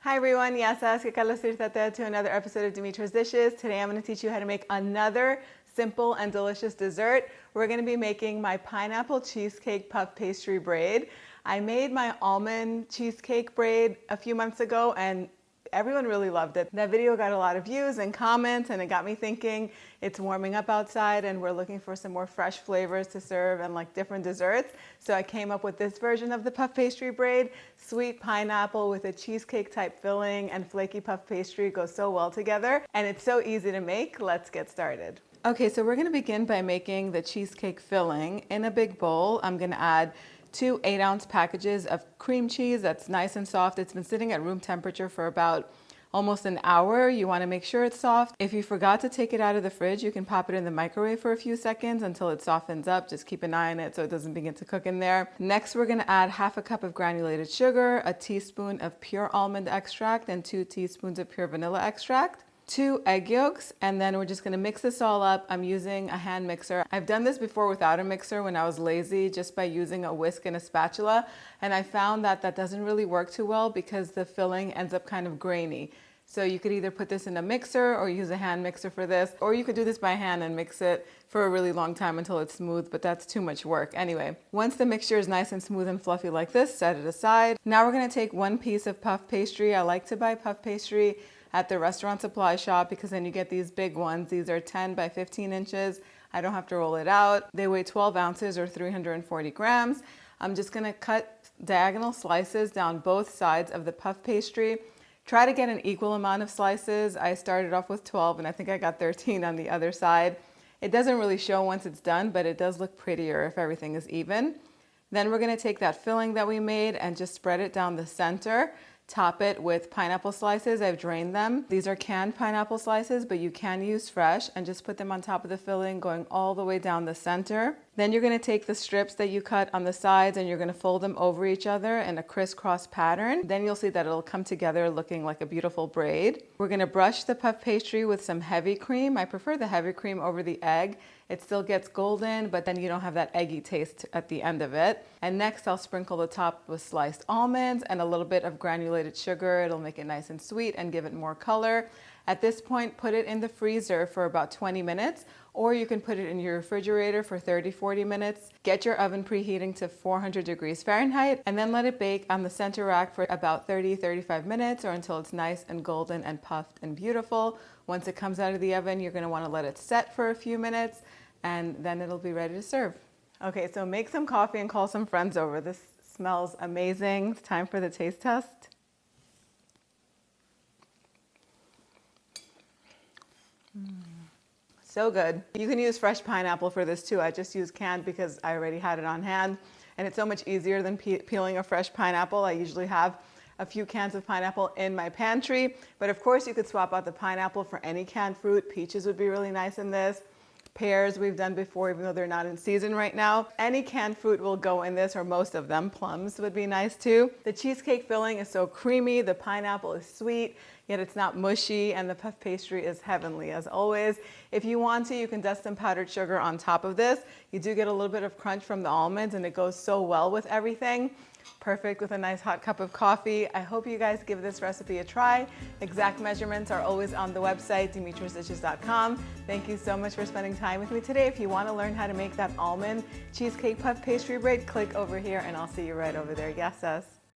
Hi everyone, yasas, que kalos to another episode of Dimitra's Dishes. Today I'm going to teach you how to make another simple and delicious dessert. We're going to be making my pineapple cheesecake puff pastry braid. I made my almond cheesecake braid a few months ago and everyone really loved it. That video got a lot of views and comments, and it got me thinking it's warming up outside and we're looking for some more fresh flavors to serve and like different desserts. So I came up with this version of the puff pastry braid. Sweet pineapple with a cheesecake type filling and flaky puff pastry go so well together, and it's so easy to make. Let's get started. Okay, so we're gonna begin by making the cheesecake filling. In a big bowl, I'm gonna add 2 8-ounce packages of cream cheese that's nice and soft. It's been sitting at room temperature for about almost an hour. You want to make sure it's soft. If you forgot to take it out of the fridge, you can pop it in the microwave for a few seconds until it softens up. Just keep an eye on it so it doesn't begin to cook in there. Next, we're going to add half a cup of granulated sugar, a teaspoon of pure almond extract, and 2 teaspoons of pure vanilla extract. 2 egg yolks, and then we're just going to mix this all up. I'm using a hand mixer. I've done this before without a mixer when I was lazy, just by using a whisk and a spatula, and I found that that doesn't really work too well because the filling ends up kind of grainy. So you could either put this in a mixer or use a hand mixer for this, or you could do this by hand and mix it for a really long time until it's smooth, but that's too much work. Anyway, once the mixture is nice and smooth and fluffy like this, set it aside. Now we're going to take 1 piece of puff pastry. I like to buy puff pastry at the restaurant supply shop because then you get these big ones. These are 10 by 15 inches. I don't have to roll it out. They weigh 12 ounces or 340 grams. I'm just gonna cut diagonal slices down both sides of the puff pastry. Try to get an equal amount of slices. I started off with 12 and I think I got 13 on the other side. It doesn't really show once it's done, but it does look prettier if everything is even. Then we're gonna take that filling that we made and just spread it down the center. Top it with pineapple slices. I've drained them. These are canned pineapple slices, but you can use fresh, and just put them on top of the filling going all the way down the center. Then you're going to take the strips that you cut on the sides and you're going to fold them over each other in a crisscross pattern. Then you'll see that it'll come together looking like a beautiful braid. We're going to brush the puff pastry with some heavy cream. I prefer the heavy cream over the egg. It still gets golden, but then you don't have that eggy taste at the end of it. And next I'll sprinkle the top with sliced almonds and a little bit of granulated sugar. It'll make it nice and sweet and give it more color. At this point, put it in the freezer for about 20 minutes, or you can put it in your refrigerator for 30-40 minutes. Get your oven preheating to 400 degrees Fahrenheit, and then let it bake on the center rack for about 30-35 minutes, or until it's nice and golden and puffed and beautiful. Once it comes out of the oven, you're going to want to let it set for a few minutes, and then it'll be ready to serve. Okay, so make some coffee and call some friends over. This smells amazing. It's time for the taste test. So good. You can use fresh pineapple for this too. I just used canned because I already had it on hand, and it's so much easier than peeling a fresh pineapple. I usually have a few cans of pineapple in my pantry, but of course you could swap out the pineapple for any canned fruit. Peaches would be really nice in this. Pears we've done before, even though they're not in season right now. Any canned fruit will go in this, or most of them. Plums would be nice too. The cheesecake filling is so creamy, the pineapple is sweet, yet it's not mushy, and the puff pastry is heavenly as always. If you want to, you can dust some powdered sugar on top of this. You do get a little bit of crunch from the almonds, and it goes so well with everything. Perfect with a nice hot cup of coffee. I hope you guys give this recipe a try. Exact measurements are always on the website, dimitrasdishes.com. Thank you so much for spending time with me today. If you want to learn how to make that almond cheesecake puff pastry braid, click over here and I'll see you right over there. Yes,